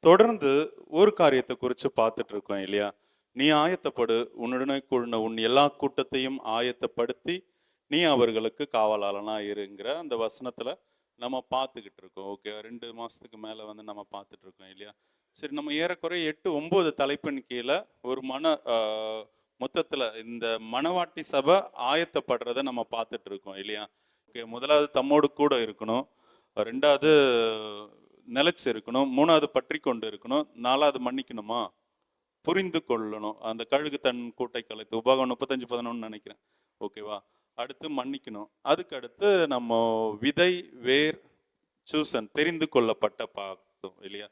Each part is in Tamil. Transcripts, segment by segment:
தொடர்ந்து ஒரு காரியத்தை குறித்து பார்த்துட்டு இருக்கோம் இல்லையா? நீ ஆயத்தப்படு, உன்னுடனே கூடின உன் எல்லா கூட்டத்தையும் ஆயத்தப்படுத்தி நீ அவர்களுக்கு காவலாளனா இருங்கிற அந்த வசனத்துல நம்ம பார்த்துக்கிட்டு இருக்கோம். ஓகே, 2 மாசத்துக்கு மேல வந்து நம்ம பார்த்துட்டு இருக்கோம் இல்லையா? சரி, நம்ம ஏறக்குறைய 8 9 தலைப்பின் கீழே ஒரு மொத்தத்துல இந்த மணவாட்டி சபை ஆயத்தப்படுறத நம்ம பார்த்துட்டு இருக்கோம் இல்லையா? ஓகே, முதலாவது தம்மோடு கூட இருக்கணும், ரெண்டாவது நிலைச்சு இருக்கணும், மூணாவது பற்றி கொண்டு இருக்கணும், நாலாவது மன்னிக்கணுமா, புரிந்து கொள்ளணும். அந்த கழுகு தன் கூட்டை கலைத்து, உபாகம் 35:11 நினைக்கிறேன். ஓகேவா? அடுத்து மன்னிக்கணும். அதுக்கு அடுத்து நம்ம விதை, வேர், சூசன், தெரிந்து கொள்ளப்பட்ட பார்த்தோம் இல்லையா?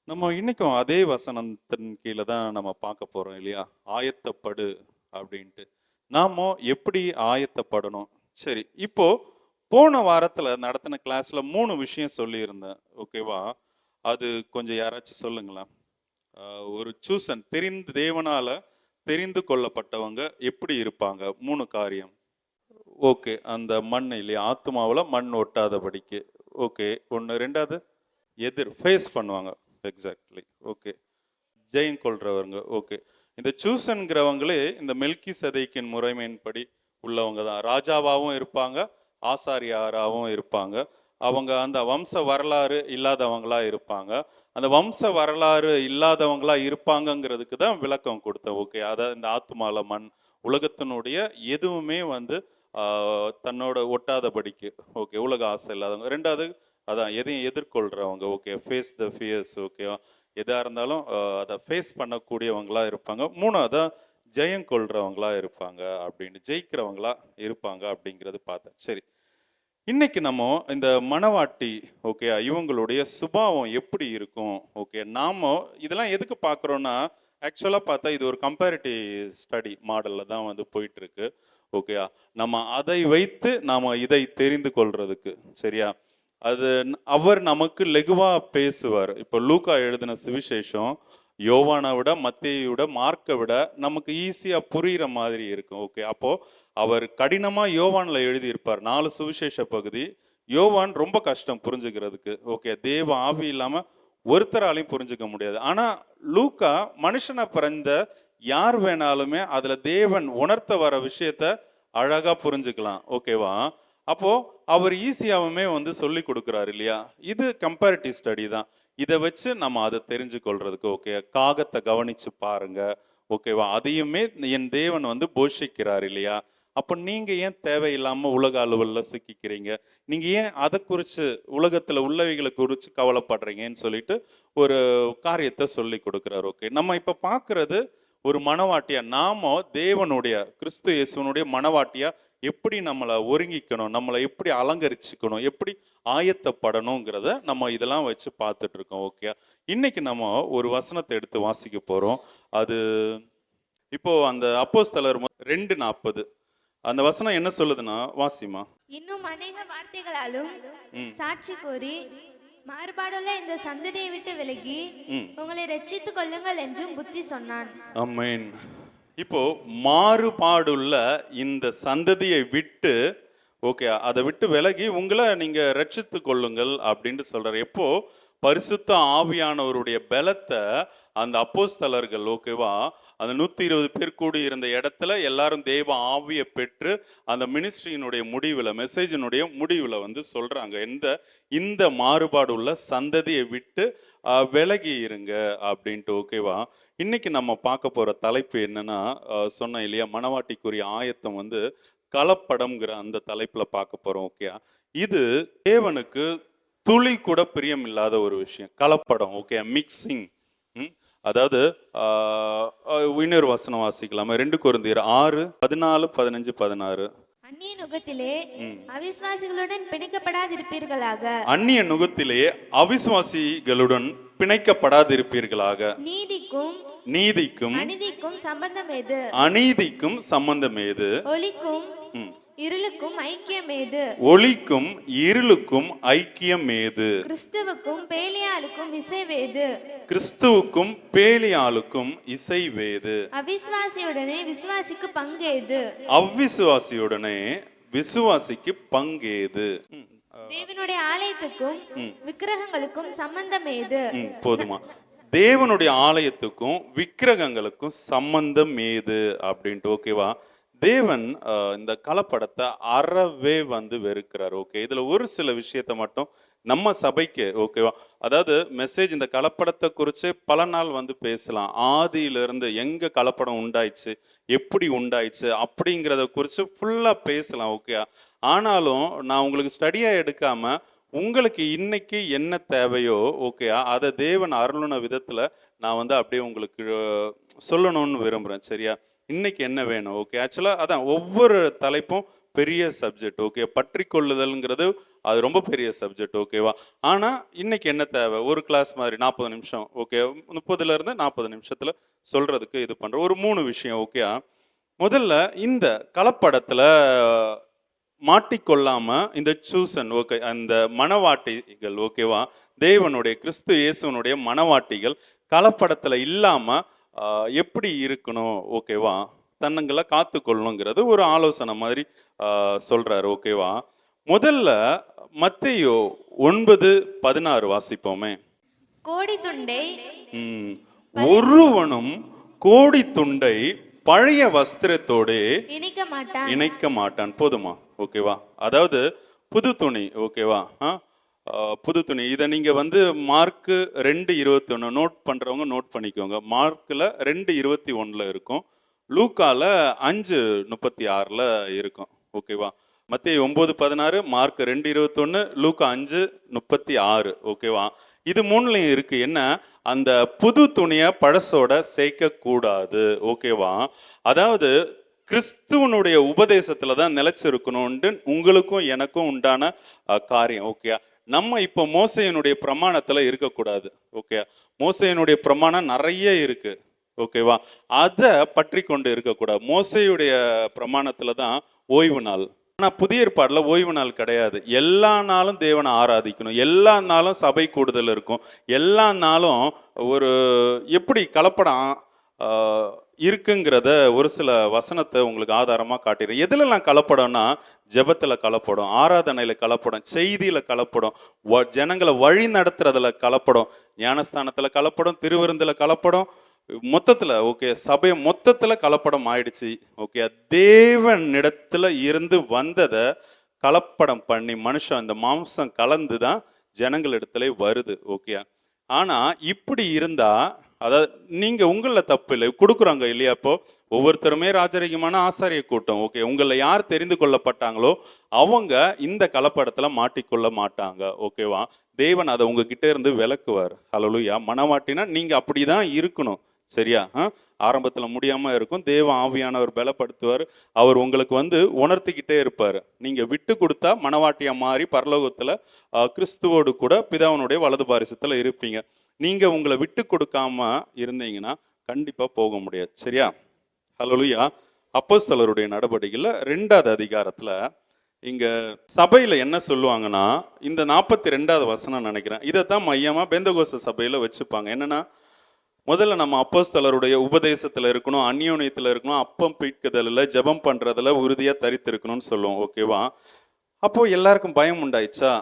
நம்ம இன்னைக்கும் அதே வசனத்தின் கீழே தான் நம்ம பார்க்க போறோம் இல்லையா? ஆயத்தப்படு அப்படின்ட்டு. நாம எப்படி ஆயத்தப்படணும்? சரி, இப்போ போன வாரத்துல நடத்தின கிளாஸ்ல 3 விஷயம் சொல்லியிருந்தேன். ஓகேவா? அது கொஞ்சம் யாராச்சும் சொல்லுங்களேன். ஒரு சூசன், தேவனால தெரிந்து கொள்ளப்பட்டவங்க எப்படி இருப்பாங்க? 3 காரியம். ஓகே, அந்த மண் இல்லையா, ஆத்மாவில் மண் ஒட்டாதபடிக்கு. ஓகே, ஒன்று. ரெண்டாவது ஃபேஸ் பண்ணுவாங்க. எக்ஸாக்ட்லி. ஓகே, ஜெயம் கொள்றவங்க. ஓகே, இந்த சூசன்கிறவங்களே இந்த மெல்கி சதைக்கின் முறைமையின்படி உள்ளவங்க தான். ராஜாவாகவும் இருப்பாங்க, ஆசாரியாராகவும் இருப்பாங்க. அவங்க அந்த வம்ச வரலாறு இல்லாதவங்களா இருப்பாங்க. அந்த வம்ச வரலாறு இல்லாதவங்களா இருப்பாங்கங்கிறதுக்கு தான் விளக்கம் கொடுத்தேன். ஓகே, அதாவது இந்த ஆத்மால மண், உலகத்தினுடைய எதுவுமே வந்து தன்னோட ஒட்டாதபடிக்கு. ஓகே, உலக ஆசை இல்லாதவங்க. ரெண்டாவது அதான் எதையும் எதிர்கொள்றவங்க. Okay, face the ஃபியர்ஸ். ஓகேவா? எதா இருந்தாலும் அதை ஃபேஸ் பண்ணக்கூடியவங்களா இருப்பாங்க. மூணாவதா ஜெயம் கொள்றவங்களா இருப்பாங்க, அப்படின்னு ஜெயிக்கிறவங்களா இருப்பாங்க அப்படிங்கிறது பார்த்தேன். சரி, இன்னைக்கு நம்ம இந்த மணவாட்டி, ஓகே, இவங்களுடைய சுபாவம் எப்படி இருக்கும்? ஓகே, நாம இதெல்லாம் எதுக்கு பார்க்குறோன்னா, ஆக்சுவலாக பார்த்தா இது ஒரு கம்பேரிட்டிவ் ஸ்டடி மாடலில் தான் வந்து போயிட்டு இருக்கு. ஓகேயா? நம்ம அதை வைத்து நாம இதை தெரிந்து கொள்றதுக்கு. சரியா? அது அவர் நமக்கு லெகுவா பேசுவார். இப்போ லூக்கா எழுதின சுவிசேஷம் யோவானை விட, மத்தேயை விட, மார்க்கை விட நமக்கு ஈஸியா புரியுற மாதிரி இருக்கும். ஓகே, அப்போ அவர் கடினமா யோவான்ல எழுதியிருப்பார் 4 சுவிசேஷ பகுதி. யோவான் ரொம்ப கஷ்டம் புரிஞ்சுக்கிறதுக்கு. ஓகே, தேவ ஆவி இல்லாம ஒருத்தராலையும் புரிஞ்சுக்க முடியாது. ஆனா லூக்கா மனுஷனை பிறந்த யார் வேணாலுமே அதுல தேவன் உணர்த்த வர விஷயத்த அழகா புரிஞ்சுக்கலாம். ஓகேவா? அப்போ அவர் ஈஸியாவுமே வந்து சொல்லி கொடுக்குறாரு இல்லையா? இது கம்பேரிட்டிவ் ஸ்டடி தான். இதை வச்சு நம்ம அதை தெரிஞ்சு கொள்றதுக்கு. ஓகே, காகத்தை கவனிச்சு பாருங்க. ஓகேவா? அதையுமே என் தேவன் வந்து போஷிக்கிறார் இல்லையா? அப்போ நீங்க ஏன் தேவையில்லாம உலக அலுவல்ல சிக்கிக்கிறீங்க? நீங்க ஏன் அதை குறித்து, உலகத்துல உள்ளவைகளை குறித்து கவலைப்படுறீங்கன்னு சொல்லிட்டு ஒரு காரியத்தை சொல்லி கொடுக்குறாரு. ஓகே, நம்ம இப்ப பார்க்கறது ஒரு மணவாட்டியா, நாம தேவனுடைய கிறிஸ்து இயேசுனுடைய மணவாட்டியா எப்படி நம்மளை ஒருங்கிக்கணும், நம்மளை எப்படி அலங்கரிச்சுக்கணும், எப்படி ஆயத்தப்படணுங்கிறத நம்ம இதெல்லாம் வச்சு பார்த்துட்டு இருக்கோம். ஓகே, இன்னைக்கு நம்ம ஒரு வசனத்தை எடுத்து வாசிக்க போறோம். அது இப்போ அந்த அப்போஸ்தலர் 2:40 அந்த வசனம் என்ன சொல்லுதுன்னா, வாசிமா. இன்னும் அநேக வார்த்தைகளாலும் சாட்சி கூறி மாறுபாடுள்ள இந்த சந்ததியை விட்டு விலகி உங்களை ரட்சித்துக் கொள்ளுங்கள் என்றும் புத்தி சொன்னான். ஆமென். இப்போ மாறுபாடுள்ள இந்த சந்ததியை விட்டு, ஓகே, அதை விட்டு விலகி உங்களை நீங்க ரட்சித்து கொள்ளுங்கள் அப்படின்னு சொல்றாரு. எப்போ பரிசுத்த ஆவியானவருடைய பலத்தை அந்த அப்போஸ்தலர்கள், ஓகேவா, அந்த 120 பேர் கூடி இருந்த இடத்துல எல்லாரும் தேவ ஆவியை பெற்று அந்த மினிஸ்ட்ரியினுடைய முடிவில், மெசேஜினுடைய முடிவில் வந்து சொல்றாங்க, இந்த மாறுபாடு உள்ள சந்ததியை விட்டு விலகி இருங்க அப்படின்ட்டு. ஓகேவா? இன்னைக்கு நம்ம பார்க்க போற தலைப்பு என்னன்னா, சொன்ன இல்லையா, மணவாட்டிக்குரிய ஆயத்தம் வந்து கலப்படம்ங்கிற அந்த தலைப்புல பார்க்க போறோம். ஓகே, இது தேவனுக்கு துளி கூட பிரியம் இல்லாத ஒரு விஷயம், கலப்படம். Okay, mixing. அதாவது இன்னொரு வசனம் வாசிக்கலாமா? 2 கொரிந்தியர் 6:14-15-16. அந்நிய நுகத்திலே அவிசுவாசிகளுடன் பிணைக்கப்படாதிருப்பீர்களாக. அந்நிய நுகத்திலே அவிசுவாசிகளுடன் பிணைக்கப்படாதிருப்பீர்களாக. நீதிக்கும் அநீதிக்கும் சம்பந்தம் ஏது? அநீதிக்கும் சம்பந்தம் ஏது? ஒளிக்கும் இருளுக்கும் ஐக்கியம் ஏது? ஒளிக்கும் இருளுக்கும் ஐக்கியம் ஏது? கிறிஸ்துவுக்கும் பேலியாளுக்கும் இசைவேது? கிறிஸ்துவுக்கும் பேலியாளுக்கும் இசைவேது? அவிசுவாசியுடனே விசுவாசிக்கு பங்கேது? அவ்விசுவாசியுடனே விசுவாசிக்கு பங்கேது? தேவனுடைய ஆலயத்துக்கும் விக்கிரகங்களுக்கும் சம்பந்தம் ஏது? போதுமா? தேவனுடைய ஆலயத்துக்கும் விக்கிரகங்களுக்கும் சம்பந்தம் ஏது அப்படின்ட்டு, ஓகேவா? தேவன் இந்த கலப்படத்தை அறவே வந்து வெறுக்கிறார். ஓகே, இதுல ஒரு சில விஷயத்த மட்டும் நம்ம சபைக்கு, ஓகேவா? அதாவது மெசேஜ் இந்த கலப்படத்தை குறித்து பல நாள் வந்து பேசலாம். ஆதியிலிருந்து எங்க கலப்படம் உண்டாயிடுச்சு, எப்படி உண்டாயிடுச்சு அப்படிங்கிறத குறித்து ஃபுல்லா பேசலாம். ஓகே, ஆனாலும் நான் உங்களுக்கு ஸ்டடியா எடுக்காம உங்களுக்கு இன்னைக்கு என்ன தேவையோ, ஓகே, அதை தேவன் அருளின விதத்துல நான் வந்து அப்படியே உங்களுக்கு சொல்லணும்னு விரும்புறேன். சரியா? இன்னைக்கு என்ன வேணும்? ஓகே, ஆக்சுவலா அதான் ஒவ்வொரு தலைப்பும் பெரிய சப்ஜெக்ட். ஓகே, பற்றி கொள்ளுதல்ங்கிறது அது ரொம்ப பெரிய சப்ஜெக்ட். ஓகேவா? ஆனா இன்னைக்கு என்ன தேவை? ஒரு கிளாஸ் மாதிரி 40 நிமிஷம், ஓகே, 30ல இருந்து 40 நிமிஷத்துல சொல்றதுக்கு இது பண்றோம். ஒரு 3 விஷயம். ஓகே, முதல்ல இந்த கலப்படத்துல மாட்டிக்கொள்ளாம இந்த சூசன், ஓகே, அந்த மணவாட்டிகள், ஓகேவா, தேவனுடைய கிறிஸ்து இயேசுனுடைய மணவாட்டிகள் கலப்படத்துல இல்லாம எப்படி இருக்கணும், ஓகேவா, தன்னங்களை காத்துக்கொள்ளணுங்கிறது ஒரு ஆலோசனை மாதிரி சொல்றாரு. ஓகேவா? முதல்ல மத்தேயு 9:16 வாசிப்போமே. கோடி துண்டை ஒருவனும் கோடி துண்டை பழைய வஸ்திரத்தோடு இணைக்க மாட்டான். போதுமா? ஓகேவா? அதாவது புது துணி, ஓகேவா, புது துணி. இதை நீங்க வந்து மார்க்கு 2:21 நோட் பண்றவங்க நோட் பண்ணிக்கோங்க. மார்க்ல 2:21 இருக்கும், லூக்கால 5:36 இருக்கும். ஓகேவா? மத்தேயு 9:16, மார்க் 2:21, லூக்கா 5:36. ஓகேவா? இது மூணுலையும் இருக்கு என்ன, அந்த புது துணியை பழசோட சேர்க்க கூடாது. ஓகேவா? அதாவது கிறிஸ்துவனுடைய உபதேசத்துல தான் நிலைச்சிருக்கணும்னு உங்களுக்கும் எனக்கும் உண்டான காரியம். ஓகே, நம்ம இப்போ மோசையினுடைய பிரமாணத்துல இருக்கக்கூடாது. ஓகே, மோசையினுடைய பிரமாணம் நிறைய இருக்கு. ஓகேவா? அதை பற்றி கொண்டு இருக்கக்கூடாது. மோசையுடைய பிரமாணத்துல தான் ஓய்வு நாள். ஆனா புதிய ஏற்பாடுல ஓய்வு நாள் கிடையாது. எல்லா நாளும் தேவனை ஆராதிக்கணும், எல்லா நாளும் சபை கூடுதல் இருக்கும், எல்லா நாளும் ஒரு எப்படி கலப்படம் இருக்குங்கிறத ஒரு சில வசனத்தை உங்களுக்கு ஆதாரமா காட்டிடுறேன். எதுலலாம் கலப்படம்னா, ஜெபத்துல கலப்படம், ஆராதனையில கலப்படம், செய்தியில கலப்படம், ஜனங்களை வழி நடத்துறதுல கலப்படம், ஞானஸ்தானத்துல கலப்படம், திருவிருந்துல கலப்படம், மொத்தத்துல, ஓகே, சபை மொத்தத்துல கலப்படம் ஆயிடுச்சு. ஓகே, தேவனிடத்துல இருந்து வந்ததை கலப்படம் பண்ணி மனுஷன் இந்த மாம்சம் கலந்துதான் ஜனங்களிடத்துல வருது. ஓகே, ஆனா இப்படி இருந்தா, அதாவது நீங்க உங்கள தப்பு இல்லை, கொடுக்குறாங்க இல்லையா? இப்போ ஒவ்வொருத்தருமே ராஜரீகமான ஆசாரிய கூட்டம். ஓகே, உங்களை யார் தெரிந்து கொள்ளப்பட்டாங்களோ அவங்க இந்த கலப்படத்துல மாட்டிக்கொள்ள மாட்டாங்க. ஓகேவா? தேவன் அதை உங்ககிட்ட இருந்து விலக்குவார். ஹல்லேலூயா. மனவாட்டினா நீங்க அப்படிதான் இருக்கணும். சரியா? ஆரம்பத்துல முடியாம இருக்கும், தேவ ஆவியானவர் பலப்படுத்துவார். அவர் உங்களுக்கு வந்து உணர்த்திக்கிட்டே இருப்பார். நீங்க விட்டு கொடுத்தா மனவாட்டியா மாறி பரலோகத்துல கிறிஸ்துவோடு கூட பிதாவனுடைய வலது பாரிசத்துல இருப்பீங்க. நீங்க உங்களை விட்டு கொடுக்காம இருந்தீங்கன்னா கண்டிப்பா போக முடியாது. சரியா? ஹல்லேலூயா. அப்போஸ்தலருடைய நடவடிக்கையில 2வது அதிகாரத்துல இங்க சபையில என்ன சொல்லுவாங்கன்னா, இந்த 42வது வசனம் நினைக்கிறேன், இதைத்தான் மையமா பெந்தகோஸ்து சபையில வச்சுப்பாங்க. என்னன்னா, முதல்ல நம்ம அப்போஸ்தலருடைய உபதேசத்துல இருக்கணும், அந்யோன்யத்துல இருக்கணும், அப்பம் பிட்குதல்ல ஜெபம் பண்றதுல உறுதியா தரித்து இருக்கணும்னு சொல்லுவோம். ஓகேவா? அப்போ எல்லாருக்கும் பயம் உண்டாயிடுச்சா?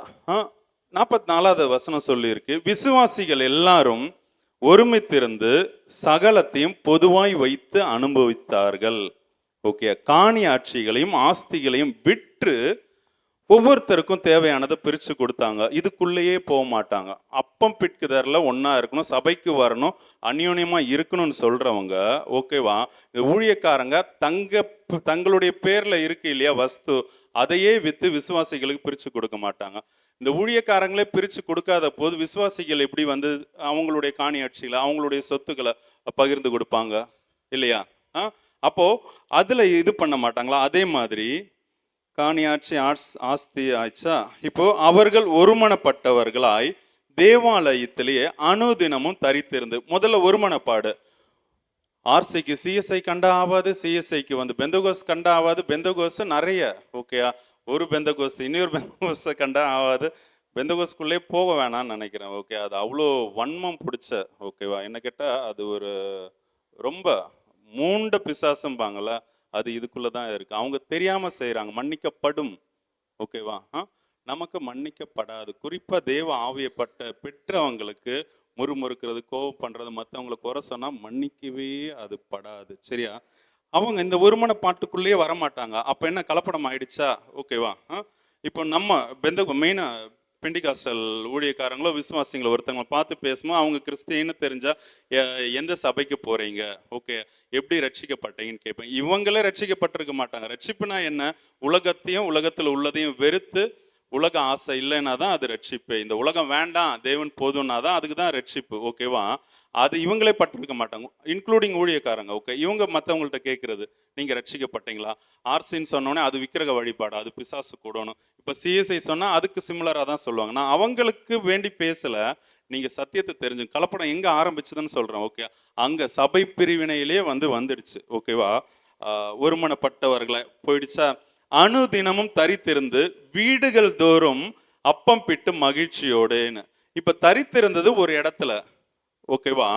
44வது வசனம் சொல்லி இருக்கு, விசுவாசிகள் எல்லாரும் ஒருமித்திருந்து சகலத்தையும் பொதுவாய் வைத்து அனுபவித்தார்கள். ஓகே, காணி ஆட்சிகளையும் ஆஸ்திகளையும் விற்று ஒவ்வொருத்தருக்கும் தேவையானதை பிரிச்சு கொடுத்தாங்க. இதுக்குள்ளேயே போக மாட்டாங்க. அப்பம் பிட்குதர்ல ஒன்னா இருக்கணும், சபைக்கு வரணும், அந்யோன்யமா இருக்கணும்னு சொல்றவங்க, ஓகேவா, ஊழியக்காரங்க தங்களுடைய பேர்ல இருக்கு இல்லையா வஸ்து, அதையே வித்து விசுவாசிகளுக்கு பிரிச்சு கொடுக்க மாட்டாங்க. இந்த ஊழியக்காரங்களே பிரிச்சு கொடுக்காத போது விசுவாசிகள் எப்படி வந்து அவங்களுடைய காணி ஆட்சிகளை அவங்களுடைய சொத்துக்களை பகிர்ந்து கொடுப்பாங்க இல்லையா? அப்போ அதுல இது பண்ண மாட்டாங்களா? அதே மாதிரி காணியாட்சி ஆஸ்தி ஆச்சா, இப்போ அவர்கள் ஒருமனப்பட்டவர்களாய் தேவாலயத்திலேயே அனுதினமும் தரித்திருந்து, முதல்ல ஒருமனப்பாடு. ஆர்சிக்கு சிஎஸ்ஐ கண்டா ஆகாது, சிஎஸ்ஐக்கு வந்து பெந்தகோஸ் கண்டா ஆகாது, பெந்தகோஸ் நிறைய, ஓகே, ஒரு பெந்தகோஸ் இன்னொரு பெந்தகோஸை கண்டா ஆகாது, பெந்தகோஸ்குள்ளே போக வேணாம்னு நினைக்கிறேன். ஓகே, அது அவ்வளோ வன்மம் பிடிச்ச, ஓகேவா, என்ன கேட்டால் அது ஒரு ரொம்ப மூண்ட பிசாசும்பாங்கள்ல, அது இதுக்குள்ளே தான் இருக்கு. அவங்க தெரியாமல் செய்கிறாங்க, மன்னிக்கப்படும். ஓகேவா? நமக்கு மன்னிக்கப்படாது. குறிப்பா தேவ ஆவியப்பட்ட பெற்றவங்களுக்கு முறுமுறுக்கிறது, கோவம் பண்றது, மற்றவங்களை குறை சொன்னா மன்னிக்கவே அது படாது. சரியா? அவங்க இந்த ஒருமனப்பாட்டுக்குள்ளேயே வரமாட்டாங்க. அப்ப என்ன கலப்படம் ஆயிடுச்சா? ஓகேவா? இப்போ நம்ம மெயினா பெண்டிகாஸ்டல் ஊழியக்காரங்களோ விசுவாசிங்களோ ஒருத்தவங்களை பார்த்து பேசும்போது அவங்க கிறிஸ்டியன்னு தெரிஞ்சா எந்த சபைக்கு போறீங்க, ஓகே, எப்படி ரட்சிக்கப்பட்டீங்கன்னு கேட்பேன். இவங்களே ரட்சிக்கப்பட்டிருக்க மாட்டாங்க. ரட்சிப்புனா என்ன? உலகத்தையும் உலகத்தில் உள்ளதையும் வெறுத்து உலக ஆசை இல்லைன்னா தான் அது ரட்சிப்பு. இந்த உலகம் வேண்டாம், தேவன் போதும்னா தான் அதுக்கு தான் ரட்சிப்பு. ஓகேவா? அது இவங்களே பட்டிருக்க மாட்டாங்க, இன்க்ளூடிங் ஊழியக்காரங்க. ஓகே, இவங்க மற்றவங்கள்ட்ட கேட்கறது, நீங்க ரட்சிக்கப்பட்டீங்களா? ஆர்சின்னு சொன்னோன்னே அது விக்கிரக வழிபாடு, அது பிசாசு கூடணும். இப்போ சிஎஸ்ஐ சொன்னா அதுக்கு சிமிலராக தான் சொல்லுவாங்க. நான் அவங்களுக்கு வேண்டி பேசல, நீங்க சத்தியத்தை தெரிஞ்சு. கலப்படம் எங்க ஆரம்பிச்சதுன்னு சொல்றேன். ஓகே, அங்க சபை பிரிவினையிலே வந்துடுச்சு. ஓகேவா? ஒருமனப்பட்டவர்களை போயிடுச்சா? அனுதினமும் தரித்திருந்து வீடுகள் தோறும் அப்பம் பிட்டு மகிழ்ச்சியோடுன்னு. இப்ப தரித்திருந்தது ஒரு இடத்துல. ஓகேவா?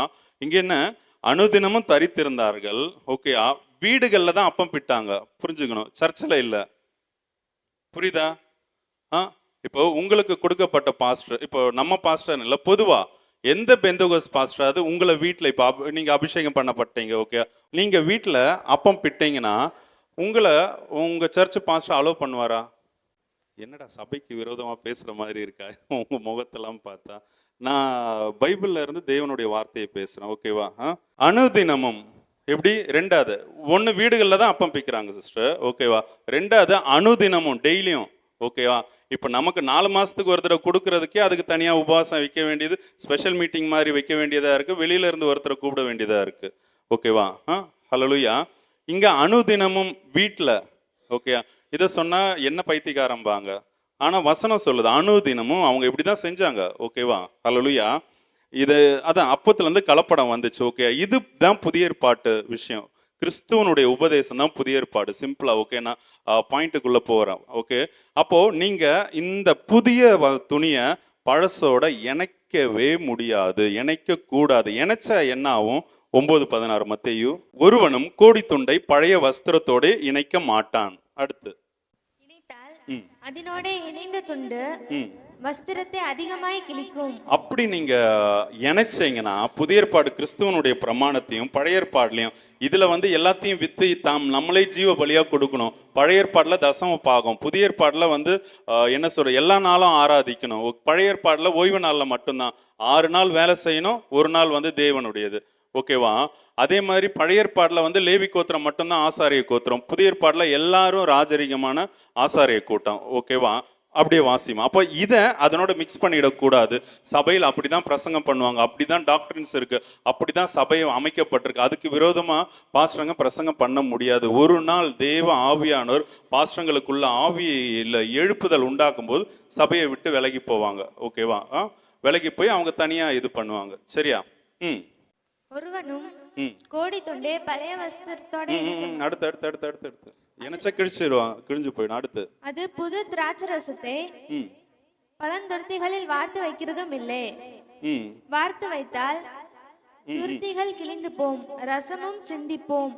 இங்க என்ன? அனுதினமும் தரித்திருந்தார்கள். ஓகேயா? வீடுகள்ல தான் அப்பம் பிட்டாங்க. புரிஞ்சுக்கணும், சர்ச்சில் இல்ல. புரியுதா? இப்போ உங்களுக்கு கொடுக்கப்பட்ட பாஸ்டர், இப்போ நம்ம பாஸ்டர் இல்ல, பொதுவா எந்த பெந்தகோஸ் பாஸ்டராவது உங்களை வீட்டில் இப்போ நீங்க அபிஷேகம் பண்ணப்பட்டீங்க, ஓகே, நீங்க வீட்டில் அப்பம் பிட்டீங்கன்னா உங்களை உங்க சர்ச் பாஸ்டர் அலோவ் பண்ணுவாரா? என்னடா சபைக்கு விரோதமா பேசுற மாதிரி இருக்கா உங்க முகத்தெல்லாம் பார்த்தா? நான் பைபிள்ல இருந்து தேவனுடைய வார்த்தையை பேசுறேன். ஓகேவா? அனுதினமும் எப்படி? ரெண்டாவது, ஒன்னு வீடுகள்ல தான் அப்பம் பிக்கிறாங்க சிஸ்டர். ஓகேவா? ரெண்டாவது அனுதினமும், டெய்லியும். ஓகேவா? இப்போ நமக்கு 4 மாசத்துக்கு ஒரு தடவை கொடுக்கறதுக்கே அதுக்கு தனியா உபவாசம் வைக்க வேண்டியது, ஸ்பெஷல் மீட்டிங் மாதிரி வைக்க வேண்டியதா இருக்கு, வெளியில இருந்து ஒருத்தரை கூப்பிட வேண்டியதா இருக்கு. ஓகேவா? ஹல்லேலூயா. இங்க அனுதினமும் வீட்டில். ஓகே, இதை சொன்னா என்ன பைத்தியக்காரம்பாங்க, ஆனா வசனம் சொல்லுது அனுதினமும் அவங்க இப்படிதான் செஞ்சாங்க. ஓகேவா? ஹல்லேலூயா. இது அதான் அப்பத்துல இருந்து கலப்படம் வந்துச்சு. ஓகே, இதுதான் புதிய ஏற்பாட்டு விஷயம். கிறிஸ்துவனுடைய உபதேசம் தான் புதிய ஏற்பாடு. சிம்பிளா. ஓகே, நான் பாயிண்ட்டுக்குள்ள போறேன். ஓகே, அப்போ நீங்க இந்த புதிய துணியை பழசோட இணைக்கவே முடியாது, இணைக்க கூடாது. இணைச்சா என்ன ஆகும்? 9:16 மத்தேயு. ஒருவனும் கோடி துண்டை பழைய வஸ்திரத்தோடு இணைக்க மாட்டான். அடுத்து, அதனோட இணைந்த துண்டு வஸ்திரத்தை அதிகமாய் கிழிக்கும். அப்படி நீங்க இணைச்சீங்கன்னா புதிய ஏற்பாடு கிறிஸ்துவனுடைய பிரமாணத்தையும் பழைய ஏற்பாடுலையும் இதுல எல்லாத்தையும் வித்து நம்மளே ஜீவ பலியா கொடுக்கணும். பழைய ஏற்பாடுல தசம பாகம், புதிய ஏற்பாடுல என்ன சொல்ற, எல்லா நாளும் ஆராதிக்கணும். பழைய ஏற்பாடுல ஓய்வு நாள்ல மட்டும்தான் 6 நாள் வேலை செய்யணும், ஒரு நாள் தேவனுடையது. ஓகேவா? அதே மாதிரி பழைய ஏற்பாடுல லேவி கோத்திரம் மட்டும்தான் ஆசாரிய கோத்திரம், புதிய ஏற்பாடுல எல்லாரும் ராஜரிகமான ஆசாரிய கூட்டம். ஓகேவா? அப்படியே வாசிமா. அப்போ இதை அதனோட மிக்ஸ் பண்ணிடக்கூடாது. சபையில் அப்படிதான் பிரசங்கம் பண்ணுவாங்க, அப்படிதான் டாக்டரின்ஸ் இருக்கு, அப்படிதான் சபையை அமைக்கப்பட்டிருக்கு. அதுக்கு விரோதமா பாஸ்டரங்க பிரசங்கம் பண்ண முடியாது. ஒரு நாள் தேவ ஆவியானோர் பாஸ்டர்களுக்குள்ள ஆவியில எழுப்புதல் உண்டாக்கும் போது சபையை விட்டு விலகி போவாங்க. ஓகேவா? விலகி போய் அவங்க தனியா இது பண்ணுவாங்க. சரியா? ஒருவனும் கோடி துண்டே பழைய வஸ்திரத்தோட அடுத்து அடுத்து அடுத்து அடுத்து அடுத்து எனச்சா கிழிச்சிடுவான், கிழிஞ்சு போயிடும். அடுத்து, அது புது திராட்சரசத்தை பழந்துருத்திகளில் வார்த்து வைக்கிறதும் இல்லை. வார்த்து வைத்தால் துருத்திகள் கிழிந்து போம், ரசமும் சிந்திப்போம்,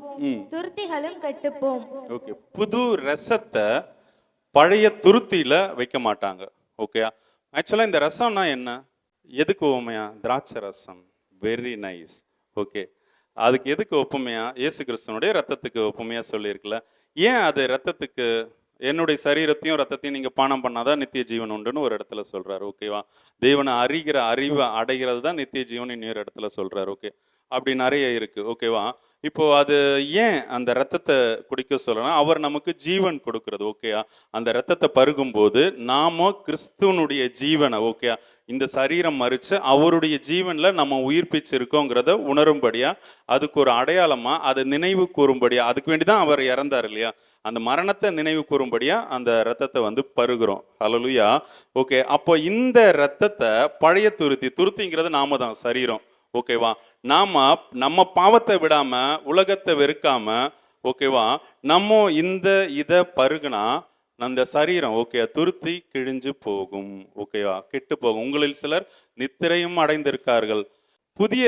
துருத்திகளும் கெட்டுப்போம். ஓகே, புது ரசத்தை பழைய துருத்தியில வைக்க மாட்டாங்க. ஓகே, ஆக்சுவலா இந்த ரசம்னா என்ன, எதுக்கு உவமையா? திராட்சை ரசம். Very nice. ஓகே, அதுக்கு எதுக்கு ஒப்புமையா? இயேசு கிறிஸ்துவனுடைய ரத்தத்துக்கு ஒப்புமையா சொல்லியிருக்கல. ஏன் அது ரத்தத்துக்கு? என்னுடைய சரீரத்தையும் ரத்தத்தையும் நீங்க பானம் பண்ணாதான் நித்திய ஜீவன் உண்டுன்னு ஒரு இடத்துல சொல்றாரு. ஓகேவா? தேவனை அறிகிற அறிவை அடைகிறது தான் நித்திய ஜீவன் இன்னொரு இடத்துல சொல்றாரு. ஓகே, அப்படி நிறைய இருக்கு. ஓகேவா? இப்போ அது ஏன் அந்த ரத்தத்தை குடிக்க சொல்லணும்? அவர் நமக்கு ஜீவன் கொடுக்கிறது. ஓகேயா? அந்த ரத்தத்தை பருகும் போது நாம கிறிஸ்துவனுடைய ஜீவனை, ஓகேயா, இந்த சரீரம் மறிச்சு அவருடைய ஜீவன்ல நம்ம உயிர்ப்பிச்சிருக்கோங்கிறத உணரும்படியா, அதுக்கு ஒரு அடையாளமா, அதை நினைவு கூறும்படியா, அதுக்கு வேண்டிதான் அவர் இறந்தார் இல்லையா? அந்த மரணத்தை நினைவு கூறும்படியா அந்த ரத்தத்தை பருகிறோம். ஹல்லேலூயா. ஓகே, அப்போ இந்த ரத்தத்தை பழைய துருத்திங்கிறது நாம தான், சரீரம். ஓகேவா? நாம நம்ம பாவத்தை விடாம, உலகத்தை வெறுக்காம, ஓகேவா, நம்ம இதை பருகுனா அந்த சரீரம், ஓகே, துருத்தி கிழிஞ்சு போகும். ஓகேவா? கெட்டு போகும். உங்களில் சிலர் நித்திரையும் அடைந்திருக்கார்கள். புதிய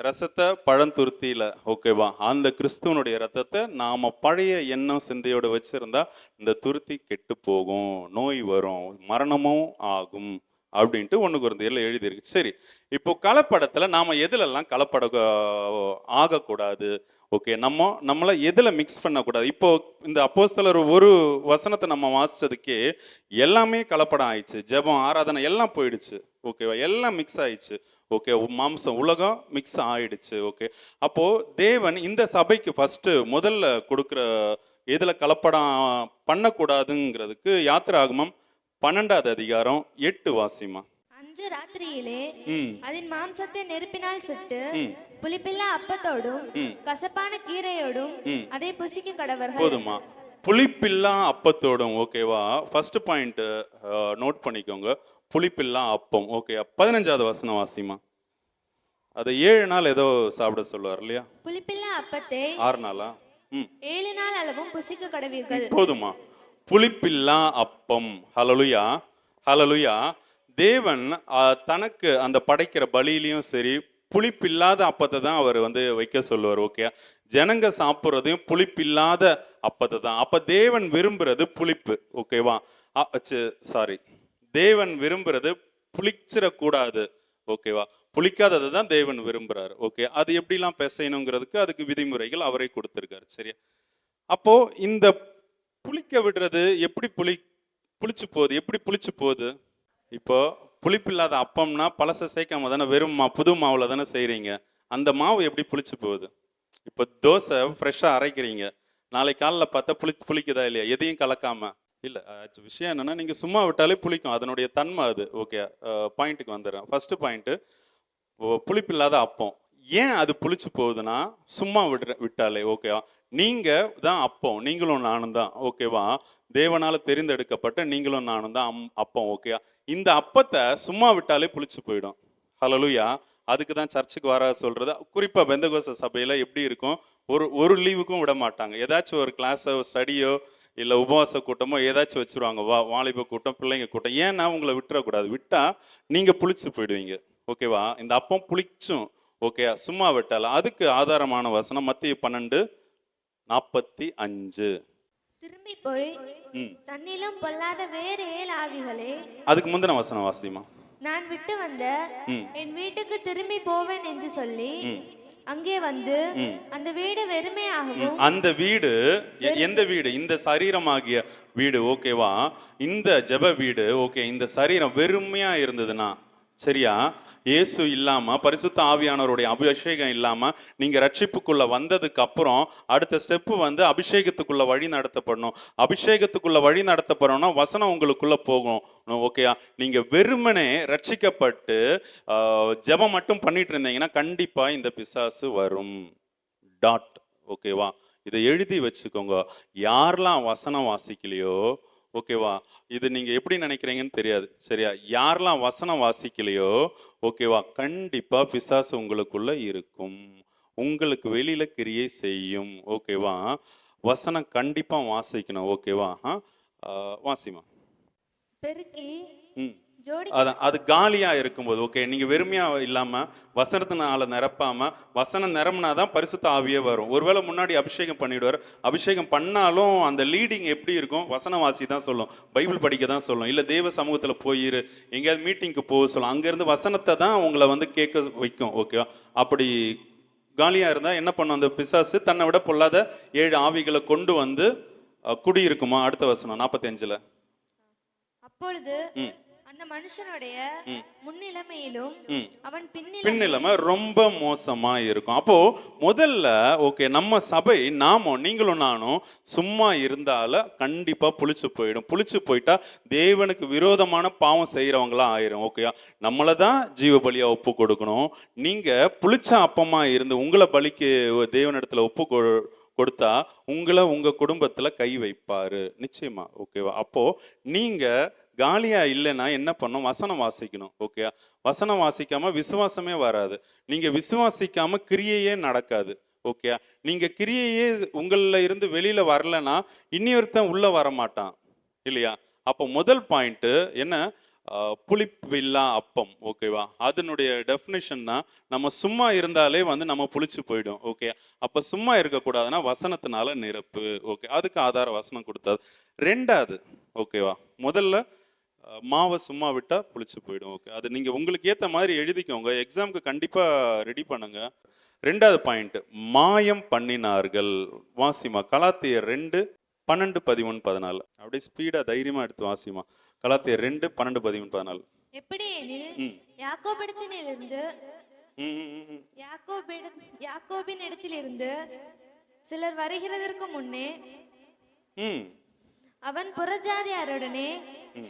ரசத்தை பழந்துருத்தியில, ஓகேவா, அந்த கிறிஸ்துவனுடைய ரத்தத்தை நாம பழைய எண்ணம் சிந்தையோட வச்சிருந்தா இந்த துருத்தி கெட்டு போகும், நோய் வரும், மரணமும் ஆகும் அப்படின்ட்டு 1 கொரிந்தியர்ல எழுதியிருக்கு. சரி, இப்போ கலப்படத்துல நாம எதுலெல்லாம் கலப்பட ஆகக்கூடாது, ஓகே, நம்மள எதுல மிக்ஸ் பண்ணக்கூடாது. இப்போ இந்த அப்போஸ்தலர் ஒரு வசனத்தை நம்ம வாசிச்சதுக்கே எல்லாமே கலப்படம் ஆயிடுச்சு. ஜெபம், ஆராதனை எல்லாம் போயிடுச்சு, ஓகேவா, எல்லாம் மிக்ஸ் ஆயிடுச்சு. ஓகே, மாம்சம் உலகம் மிக்ஸ் ஆயிடுச்சு. ஓகே, அப்போ தேவன் இந்த சபைக்கு ஃபர்ஸ்ட் முதல்ல கொடுக்குற எதுல கலப்படம் பண்ணக்கூடாதுங்கிறதுக்கு யாத்திராகமம் 12வது அதிகாரம் 8 வாசிமா. அன்று ராத்திரியிலே ம் அதன் மாம்சத்தை நெருப்பினால் சுட்டு ம் புளிப்பில்லா அப்பத்தோடும் ம் கசப்பான கீரையோடும் ம் அதை புசிக்க கடவர்கள். போதுமா? புளிப்பில்லா அப்பத்தோடும், ஓகேவா. ஃபர்ஸ்ட் பாயிண்ட் நோட் பண்ணிக்கோங்க, புளிப்பில்லா அப்பம். ஓகே, 15வது வசனம் வாசிமா. அதை 7 நாள் ஏதோ சாப்பிட சொல்லுவார் இல்லையா? புளிப்பில்லா அப்பத்தை 6 நாளா? 7 நாள் அளவும் புசிக்க கடவீர்கள். போதுமா? புளிப்பில்லா அப்பம். ஹalleluya, ஹalleluya. தேவன் தனக்கு அந்த படைக்கிற பலியிலையும் சரி புளிப்பில்லாத அப்பத்தை தான் அவர் வைக்க சொல்லுவார். ஓகே, ஜனங்க சாப்பிட்றதையும் புளிப்பில்லாத அப்பத்தை தான். அப்ப தேவன் விரும்புறது புளிப்பு, ஓகேவா. சாரி, தேவன் விரும்புறது புளிச்சிடக்கூடாது, ஓகேவா. புளிக்காததை தான் தேவன் விரும்புறாரு. ஓகே, அது எப்படிலாம் பேசணுங்கிறதுக்கு அதுக்கு விதிமுறைகள் அவரே கொடுத்திருக்காரு. சரியா? அப்போ இந்த புளிக்க விடுறது எப்படி புளிச்சு போகுது, எப்படி புளிச்சு போகுது? இப்போ புளிப்பில்லாத அப்பம்னா பழசை சேர்க்காம தானே, வெறும் புது மாவுல தானே செய்றீங்க. அந்த மாவு எப்படி புளிச்சு போகுது? இப்போ தோசை ஃப்ரெஷ்ஷா அரைக்கிறீங்க, நாளைக்கு காலைல பார்த்தா புளிக்குதா இல்லையா? எதையும் கலக்காம இல்ல. விஷயம் என்னன்னா, நீங்க சும்மா விட்டாலே புளிக்கும், அதனுடைய தன்மை அது. ஓகே, பாயிண்ட்டுக்கு வந்துடுறேன். ஃபர்ஸ்ட் பாயிண்ட், புளிப்பில்லாத அப்பம் ஏன் அது புளிச்சு போகுதுன்னா, சும்மா விட்டாலே. ஓகேவா, நீங்க தான் அப்பம், நீங்களும் நானும் தான், ஓகேவா. தேவனால தெரிந்தெடுக்கப்பட்ட நீங்களும் நானும் தான் அப்பம். ஓகேவா, இந்த அப்பத்தை சும்மா விட்டாலே புளிச்சு போயிடும். ஹalleluya. அதுக்கு தான் சர்ச்சுக்கு வர சொல்றது. குறிப்பா பெந்தகோஸ்த சபையில எப்படி இருக்கும், ஒரு லீவுக்கும் விட மாட்டாங்க. ஏதாச்சும் ஒரு கிளாஸோ ஸ்டடியோ இல்ல உபவாச கூட்டமோ ஏதாச்சும் வச்சிருவாங்க, வாலிப கூட்டம், பிள்ளைங்க கூட்டம். ஏன்னா உங்களை விட்டுறக்கூடாது, விட்டா நீங்க புளிச்சு போயிடுவீங்க, ஓகேவா. இந்த அப்பம் புளிச்சும், ஓகே, சும்மா விட்டால. அதுக்கு ஆதாரமான வசனம் மத்தேயு 12:45. திரும்பி போய் தன்னிலும் பொல்லாத வேறு 7 ஆவிகளே, அதுக்கு முந்தின வசனம் வாசிமா. நான் விட்டு வந்த என் வீட்டுக்கு திரும்பி போவேன் என்று சொல்லி அங்கே வந்து அந்த வீடு வெறுமையாகவும். அந்த வீடு எந்த வீடு? இந்த சரீரமாகிய வீடு, ஓகேவா. இந்த ஜெப வீடு, ஓகே, இந்த சரீரம் வெறுமையா இருந்ததுன்னா, சரியா, இயேசு இல்லாம, பரிசுத்த ஆவியானவருடைய அபிஷேகம் இல்லாம நீங்க ரட்சிப்புக்குள்ள வந்ததுக்கு அப்புறம் அடுத்த ஸ்டெப் அபிஷேகத்துக்குள்ள வழி நடத்தப்படணும். அபிஷேகத்துக்குள்ள வழி நடத்தப்படணும்னா வசனம் உங்களுக்குள்ள போகும், ஓகேயா. நீங்க வெறுமனே ரட்சிக்கப்பட்டு ஜெபம் மட்டும் பண்ணிட்டு இருந்தீங்கன்னா கண்டிப்பா இந்த பிசாசு வரும். டாட், ஓகேவா. இதை எழுதி வச்சுக்கோங்க. யாரெல்லாம் வசனம் வாசிக்கலையோ, ஓகேவா, இது நீங்க எப்படி நினைக்கிறீங்கன்னு தெரியாது, சரியா. யாரெல்லாம் வசனம் வாசிக்கலையோ, ஓகேவா, கண்டிப்பா பிசாசு உங்களுக்குள்ள இருக்கும், உங்களுக்கு வெளியில கிரியை செய்யும், ஓகேவா. வசனம் கண்டிப்பா வாசிக்கணும், ஓகேவா. வாசிமா. பெருக்கி அதான், அது காலியா இருக்கும்போது, ஓகே, நீங்க வெறுமையா இல்லாம வசனத்தினால நிரப்பாம, வசனம் நிரம்பினாதான் பரிசுத்த ஆவியே வரும். ஒருவேளை முன்னாடி அபிஷேகம் பண்ணிடுவார், அபிஷேகம் பண்ணாலும் அந்த லீடிங் எப்படி இருக்கும்? வசனம் வாசி தான் சொல்லும், பைபிள் படிக்க தான் சொல்லும், இல்ல தேவ சமூகத்துல போயிரு, எங்கேயாவது மீட்டிங்க்கு போக சொல்லும். அங்க இருந்து வசனத்தை தான் உங்களை கேட்க வைக்கும், ஓகேவா. அப்படி காலியா இருந்தா என்ன பண்ணும் அந்த பிசாசு? தன்னை விட பொல்லாத 7 ஆவிகளை கொண்டு குடியிருக்குமா? அடுத்த வசனம் 45ல. அப்பொழுது அந்த மனுஷனுடைய முன்னிலைமையிலும் அவன் பின்னிலைமை ரொம்ப மோசமா இருக்கும். அப்போ முதல்ல, ஓகே, நம்ம சபை, நீங்களும் நானும் சும்மா இருந்தால கண்டிப்பா புளிச்சு போயிடும். புளிச்சு போயிட்டா தேவனுக்கு விரோதமான பாவம் செய்யறவங்களா ஆயிரும், ஓகேயா. நம்மளதான் ஜீவ பலியா ஒப்பு கொடுக்கணும். நீங்க புளிச்ச அப்பமா இருந்து உங்களை பலிக்கு தேவனிடத்துல ஒப்பு கொடுத்தா உங்களை உங்க குடும்பத்துல கை வைப்பாரு நிச்சயமா, ஓகேவா. அப்போ நீங்க காலியா இல்லைன்னா என்ன பண்ணும்? வசனம் வாசிக்கணும், ஓகே. வசனம் வாசிக்காம விசுவாசமே வராது. நீங்க விசுவாசிக்காம கிரியையே நடக்காது, ஓகே. நீங்க கிரியையே உங்கள இருந்து வெளியில வரலன்னா இன்னொருத்தன் உள்ள வர மாட்டான், இல்லையா. அப்போ முதல் பாயிண்ட் என்ன? புளிப்பில்லா அப்பம். ஓகேவா? அதனுடைய டெஃபினிஷன் தான் நம்ம சும்மா இருந்தாலே வந்து நம்ம புளிச்சு போயிடும். ஓகே. அப்ப சும்மா இருக்கக்கூடாதுன்னா வசனத்தினால நிரப்பு. ஓகே. அதுக்கு ஆதார வசனம் கொடுத்தாது. ரெண்டாவது ஓகேவா? முதல்ல மாவை சும்மா விட்டா புளிச்சு போயிடும். ஓகே. அது நீங்க உங்களுக்கு ஏத்த மாதிரி எழுதிக்கோங்க. எக்ஸாம்க்கு கண்டிப்பா ரெடி பண்ணுங்க. ரெண்டாவது பாயிண்ட், மாயம் பண்ணினார்கள். வாசிமா கலாத்தியர் 2 12 13 14. அப்படியே ஸ்பீடா தைரியமா எடுத்து வாசிமா. கலாத்தியர் 2 12 13 14. எப்படியெனில் யாக்கோபிடத்திலிருந்து யாக்கோபின் இடத்திலிருந்து சிலர் வருகிறதற்கு முன்னே அவன் புறஜாதியாருடனே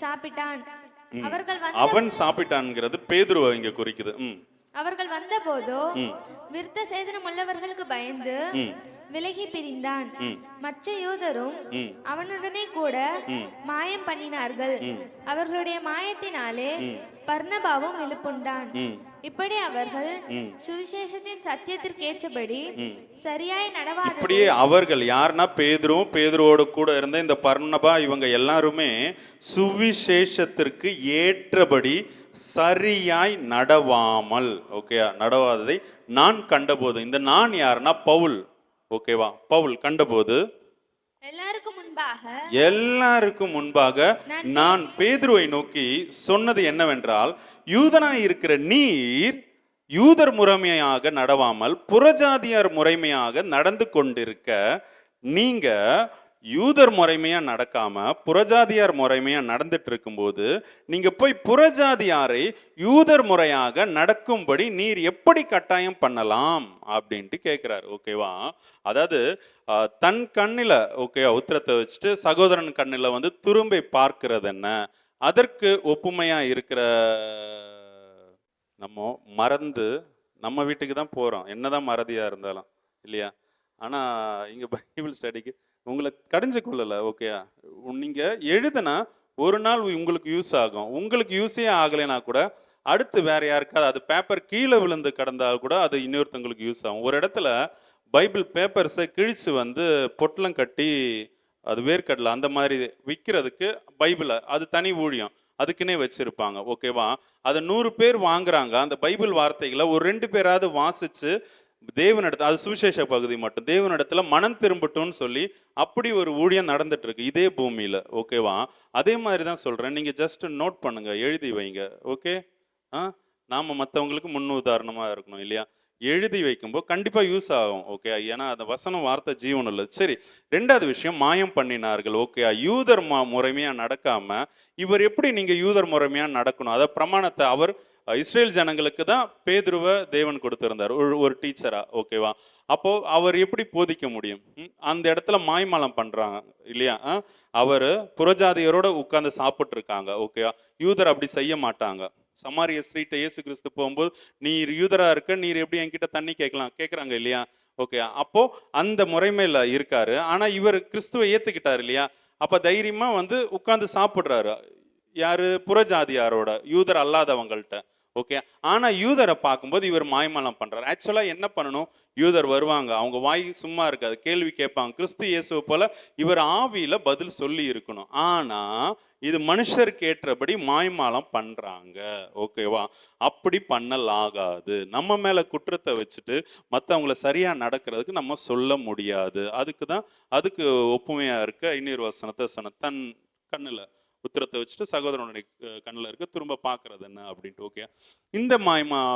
சாப்பிட்டான். அவன் சாப்பிட்டான்ங்கிறது பேதுருவை இங்க குறிக்குது. அவர்கள் வந்தபோதோ விருத்த சேதனம் உள்ளவர்களுக்கு பயந்து விலகி பிரிந்தான். மற்ற யூதரும் அவனுடனே கூட மாயம் பண்ணினார்கள். அவர்களுடைய மாயத்தினாலே பர்னபாவும் எழுப்புண்டான். இப்படி அவர்கள் சுவிசேஷத்தின் சத்தியத்திற்கேற்றபடி சரியாய் நடவாத. இப்படியே அவர்கள் யாருன்னா பேதுருவும் பேதுருவோடு கூட இருந்த இந்த பர்னபா இவங்க எல்லாருமே சுவிசேஷத்திற்கு ஏற்றபடி சரியாய் நடவாமல், ஓகே, நடவாததை நான் கண்டபோது, இந்த நான் யாருன்னா பவுல். ஓகேவா? பவுல் கண்டபோது எல்லாருக்கும் முன்பாக நான் பேதுருவை நோக்கி சொன்னது என்னவென்றால், யூதனாய் இருக்கிற நீர் யூதர் முறைமையாக நடவாமல் புறஜாதியார் முறைமையாக நடந்து கொண்டிருக்க, நீங்க யூதர் முறைமையா நடக்காம புறஜாதியார் முறைமையா நடந்துட்டு இருக்கும்போது நீங்க போய் புறஜாதியாரை யூதர் முறையாக நடக்கும்படி நீர் எப்படி கட்டாயம் பண்ணலாம் அப்படின்ட்டு கேட்கிறார். ஓகேவா? அதாவது தன் கண்ணில ஓகேவா உத்திரத்தை வச்சுட்டு சகோதரன் கண்ணில வந்து துரும்பை பார்க்கிறது என்ன, அதற்கு ஒப்புமையா இருக்கிற நம்ம மறந்து நம்ம வீட்டுக்கு தான் போறோம், என்னதான் மறதியா இருந்தாலும் இல்லையா? ஆனா இங்க பைபிள் ஸ்டடிக்கு உங்களை கடிஞ்சு கொள்ளல. ஓகே, நீங்க எழுதுனா ஒரு நாள் உங்களுக்கு யூஸ் ஆகும். உங்களுக்கு யூஸே ஆகலைன்னா கூட அடுத்து வேற யாருக்காவது அது பேப்பர் கீழே விழுந்து கிடந்தால் கூட அது இன்னொருத்தவங்களுக்கு யூஸ் ஆகும். ஒரு இடத்துல பைபிள் பேப்பர்ஸை கிழிச்சு வந்து பொட்டலம் கட்டி அது வேர்க்கடலை அந்த மாதிரி விற்கிறதுக்கு பைபிளை அது தனி ஊழியம் அதுக்குன்னே வச்சிருப்பாங்க. ஓகேவா? அதை 100 பேர் வாங்குறாங்க. அந்த பைபிள் வார்த்தைகளை ஒரு 2 பேராவது வாசிச்சு தேவனிடத்துல, அது சுவிசேஷ பகுதி மட்டும், தேவனிடத்துல மனம் திரும்பட்டும்னு சொல்லி அப்படி ஒரு ஊழியம் நடந்துட்டு இருக்கு இதே பூமியில. ஓகேவா? அதே மாதிரி தான் சொல்றேன். நீங்க ஜஸ்ட் நோட் பண்ணுங்க, எழுதி வைங்க. ஓகே? நாம மற்றவங்களுக்கு முன்னுதாரணமா இருக்கணும் இல்லையா? எழுதி வைக்கும்போது கண்டிப்பா யூஸ் ஆகும். ஓகே? ஏன்னா அந்த வசனம் வார்த்தை ஜீவன் உள்ளது. சரி, ரெண்டாவது விஷயம், மாயம் பண்ணினார்கள். ஓகே, யூதர் முறைமையா நடக்காம இவர் எப்படி நீங்க யூதர் முறைமையா நடக்கணும், அத பிரமாணத்தை அவர் இஸ்ரேல் ஜனங்களுக்கு தான் பேதுருவை தேவன் கொடுத்திருந்தார் ஒரு டீச்சரா. ஓகேவா? அப்போ அவர் எப்படி போதிக்க முடியும்? அந்த இடத்துல மாய்மாலம் பண்றாங்க இல்லையா? அவர் புறஜாதியரோட உட்கார்ந்து சாப்பிட்டு இருக்காங்க. ஓகேவா? யூதர் அப்படி செய்ய மாட்டாங்க. சமாரிய ஸ்ட்ரீட்டை இயேசு கிறிஸ்து போகும்போது, நீர் யூதரா இருக்க, நீர் எப்படி என்கிட்ட தண்ணி கேட்கறாங்க இல்லையா? ஓகே, அப்போ அந்த முறைமையில இருக்காரு. ஆனா இவர் கிறிஸ்துவை ஏத்துக்கிட்டாரு இல்லையா? அப்ப தைரியமா வந்து உட்கார்ந்து சாப்பிடுறாரு. யாரு? புறஜாதியாரோட, யூதர் அல்லாதவங்கள்ட்ட. ஓகே, ஆனா யூதரை பார்க்கும்போது இவர் மாய்மாலம் பண்றாரு. ஆக்சுவலா என்ன பண்ணணும்? யூதர் வருவாங்க, அவங்க வாய் சும்மா இருக்காது, கேள்வி கேட்பாங்க. கிறிஸ்து இயேசுவை போல இவர் ஆவியில பதில் சொல்லி இருக்கணும். ஆனா இது மனுஷருக்கு ஏற்றபடி மாய்மாலம் பண்றாங்க. ஓகேவா? அப்படி பண்ணலாகாது. நம்ம மேல குற்றத்தை வச்சுட்டு மற்றவங்கள சரியா நடக்கிறதுக்கு நம்ம சொல்ல முடியாது. அதுக்கு ஒப்புமையா இருக்க இன்னொரு வசனத்தை சொன்ன, தன் கண்ணுல உத்திரத்தை வச்சுட்டு சகோதரனுடைய கண்ணில் இருக்க திரும்ப பார்க்கறது என்ன அப்படின்ட்டு. ஓகே, இந்த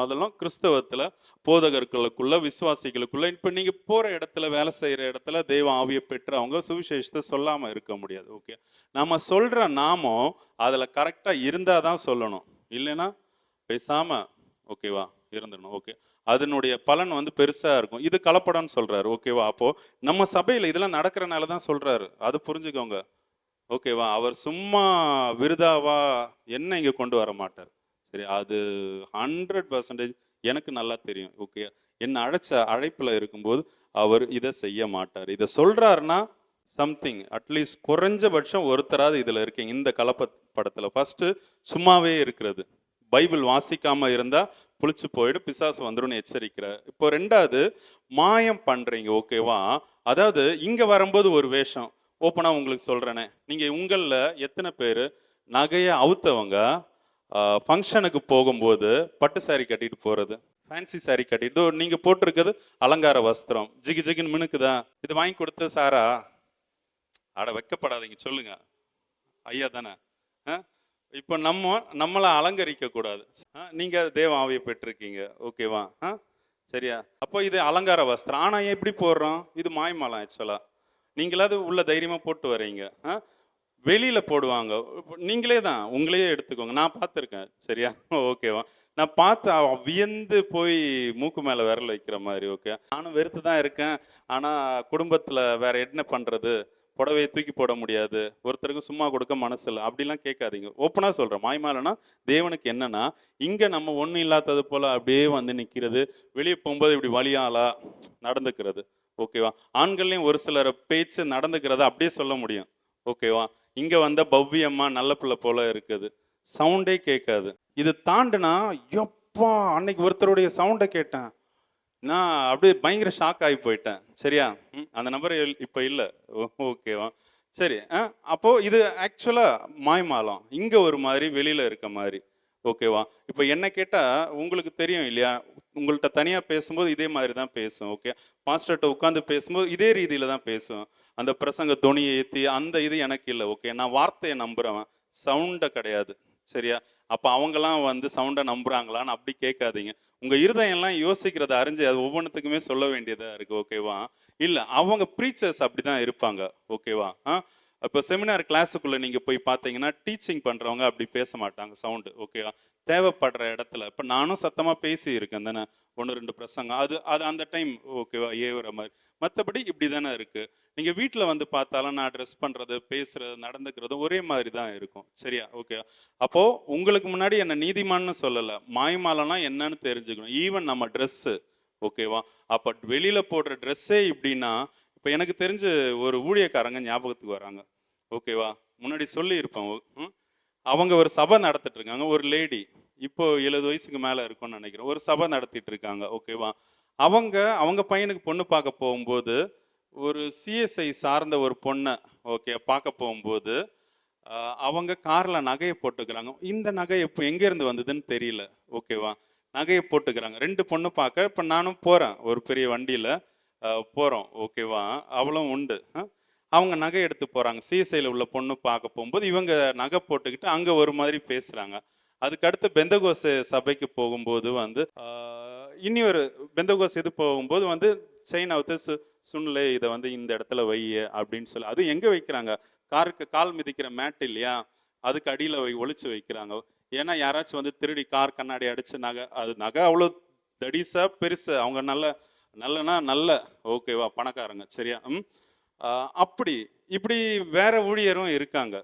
அதெல்லாம் கிறிஸ்தவத்துல போதகர்களுக்குள்ள, விசுவாசிகளுக்குள்ள, இப்ப நீங்க போற இடத்துல, வேலை செய்யற இடத்துல தெய்வ ஆவியை பெற்று அவங்க சுவிசேஷத்தை சொல்லாம இருக்க முடியாது. ஓகே, நம்ம சொல்ற நாமம் அதுல கரெக்டா இருந்தாதான் சொல்லணும், இல்லைன்னா பேசாம ஓகேவா இருந்துடணும். ஓகே, அதனுடைய பலன் வந்து பெருசா இருக்கும். இது கலப்படம்னு சொல்றாரு. ஓகேவா? அப்போ நம்ம சபையில இதெல்லாம் நடக்கிறனாலதான் சொல்றாரு, அது புரிஞ்சுக்கோங்க. ஓகேவா? அவர் சும்மா விருதாவா என்ன இங்க கொண்டு வர மாட்டார். சரி, அது 100% எனக்கு நல்லா தெரியும். ஓகே, என்ன அழைப்புல இருக்கும்போது அவர் இதை செய்ய மாட்டார். இதை சொல்றாருன்னா சம்திங், அட்லீஸ்ட் குறைஞ்சபட்சம் ஒருத்தராது இதுல இருக்கீங்க. இந்த கலப்படத்துல ஃபர்ஸ்ட் சும்மாவே இருக்கிறது, பைபிள் வாசிக்காம இருந்தா புளிச்சு போயிடும், பிசாசு வந்துடும் எச்சரிக்கிற. இப்போ ரெண்டாவது, மாயம் பண்றீங்க. ஓகேவா? அதாவது இங்க வரும்போது ஒரு வேஷம், ஓப்பனா உங்களுக்கு சொல்றேனே, நீங்க உங்கள எத்தனை பேர் நகையை அவுத்தவங்க ஃபங்க்ஷனுக்கு போகும்போது பட்டு saree கட்டிட்டு போறது, ஃபேன்சி saree கட்டிட்டு இதோ நீங்க போட்டிருக்கிறது அலங்கார வஸ்திரம், ஜிகு ஜிகுன்னு மினுக்குதா, இது வாங்கி கொடுத்த சாரா? அட வெக்கப்படாதீங்க, சொல்லுங்க, ஐயா தானே. இப்போ நம்மளை அலங்கரிக்க கூடாது. நீங்க தேவ ஆவியை பெற்றிருக்கீங்க, ஓகேவா? சரியா? அப்போ இது அலங்கார வஸ்திரம். ஆனா எப்படி போடுறோம்? இது மாய்மாலம் ஆக்சுவலா. நீங்களாவது உள்ள தைரியமா போட்டு வர்றீங்க. வெளியில போடுவாங்க. நீங்களே தான் உங்களையே எடுத்துக்கோங்க, நான் பார்த்துருக்கேன். சரியா? ஓகேவா? நான் பார்த்து வியந்து போய் மூக்கு மேல விரல் வைக்கிற மாதிரி. ஓகே, நானும் வெறுத்து தான் இருக்கேன். ஆனா குடும்பத்துல வேற என்ன பண்றது, புடவையை தூக்கி போட முடியாது, ஒருத்தருக்கு சும்மா கொடுக்க மனசு இல்லை, அப்படிலாம் கேட்காதீங்க. ஓப்பனா சொல்றேன், மாய்மாலனா தேவனுக்கு என்னன்னா, இங்க நம்ம ஒண்ணும் இல்லாதது போல அப்படியே வந்து நிக்கிறது, வெளியே போகும்போது இப்படி வழியாலா நடந்துக்கிறது. ஓகேவா? ஆண்கள்லயும் ஒரு சிலர் பேச்சு நடந்துக்கிறத அப்படியே சொல்ல முடியும். ஓகேவா? இங்க வந்த பவ்யமா நல்ல பிள்ளை போல இருக்குது, சவுண்டே கேட்காது. இது தாண்டுனா, எப்பா அன்னைக்கு ஒருத்தருடைய சவுண்டை கேட்டேன், நான் அப்படியே பயங்கர ஷாக் ஆகி போயிட்டேன். சரியா? அந்த நபர் இப்ப இல்லை. ஓகேவா? சரி. அப்போ இது ஆக்சுவலா மாய்மாலம், இங்க ஒரு மாதிரி வெளியில இருக்க மாதிரி. ஓகேவா? இப்போ என்ன கேட்டா உங்களுக்கு தெரியும் இல்லையா, உங்கள்கிட்ட தனியா பேசும்போது இதே மாதிரி தான் பேசும். ஓகே, பாஸ்டர்கிட்ட உட்காந்து பேசும்போது இதே ரீதியில தான் பேசும். அந்த பிரசங்க தொனியை ஏற்றி அந்த இது எனக்கு இல்லை. ஓகே, நான் வார்த்தையை நம்புறவன், சவுண்டை கிடையாது. சரியா? அப்போ அவங்கெல்லாம் வந்து சவுண்டை நம்புறாங்களான்னு அப்படி கேட்காதீங்க. உங்க இருதயம் எல்லாம் யோசிக்கிறத அறிஞ்சு அது ஒவ்வொன்றுத்துக்குமே சொல்ல வேண்டியதா இருக்கு. ஓகேவா? இல்ல, அவங்க ப்ரீச்சர்ஸ் அப்படிதான் இருப்பாங்க. ஓகேவா? இப்போ செமினார் கிளாஸுக்குள்ள நீங்க போய் பார்த்தீங்கன்னா டீச்சிங் பண்றவங்க அப்படி பேச மாட்டாங்க, சவுண்டு. ஓகேவா? தேவைப்படுற இடத்துல இப்போ நானும் சத்தமா பேசி இருக்கேன் தானே, 1-2 பிரசங்கம், அது அது அந்த டைம். ஓகேவா? ஏவுற மாதிரி. மற்றபடி இப்படி தானே இருக்கு. நீங்க வீட்டில் வந்து பார்த்தாலும் நான் ட்ரெஸ் பண்றது, பேசுறது, நடந்துக்கிறது ஒரே மாதிரி தான் இருக்கும். சரியா? ஓகே. அப்போ உங்களுக்கு முன்னாடி என்ன நீதிமான்னு சொல்லலை, மாய்மாலனா என்னன்னு தெரிஞ்சுக்கணும். ஈவன் நம்ம ட்ரெஸ்ஸு. ஓகேவா? அப்போ வெளியில போடுற ட்ரெஸ்ஸே இப்படின்னா, இப்போ எனக்கு தெரிஞ்சு ஒரு ஊழியக்காரங்க ஞாபகத்துக்கு வராங்க. ஓகேவா? முன்னாடி சொல்லி இருப்பேன். அவங்க ஒரு சபை நடத்திட்டு இருக்காங்க, ஒரு லேடி, இப்போ 70 வயசுக்கு மேல இருக்கும்னு நினைக்கிறேன், ஒரு சபை நடத்திட்டு இருக்காங்க. ஓகேவா? அவங்க பையனுக்கு பொண்ணு பார்க்க போகும்போது ஒரு சிஎஸ்ஐ சார்ந்த ஒரு பொண்ணை ஓகே பார்க்க போகும்போது அவங்க கார்ல நகையை போட்டுக்கிறாங்க. இந்த நகை இப்போ எங்க இருந்து வந்ததுன்னு தெரியல. ஓகேவா? நகையை போட்டுக்கிறாங்க. 2 பொண்ணு பார்க்க இப்போ நானும் போறேன், ஒரு பெரிய வண்டியில போறோம். ஓகேவா? அவளும் உண்டு. அவங்க நகை எடுத்து போறாங்க. சிஎஸ்ஐல உள்ள பொண்ணு பார்க்க போகும்போது இவங்க நகை போட்டுக்கிட்டு அங்க ஒரு மாதிரி பேசுறாங்க. அதுக்கு அடுத்து பெந்தகோசு சபைக்கு போகும்போது வந்து இனி ஒரு பெந்தகோஸ் இது போகும்போது வந்து செயின் அவுத்து சுண்லே இதை வந்து இந்த இடத்துல வை அப்படின்னு சொல்லி, அது எங்க வைக்கிறாங்க, காருக்கு கால் மிதிக்கிற மேட் இல்லையா, அதுக்கு அடியில ஒளிச்சு வைக்கிறாங்க. ஏன்னா யாராச்சும் வந்து திருடி கார் கண்ணாடி அடிச்சு நகை, அது நகை அவ்வளோ தடிசா பெருசு, அவங்க நல்ல ஓகேவா பணக்காரங்க. சரியா? அப்படி இப்படி வேற ஊழியரும் இருக்காங்க.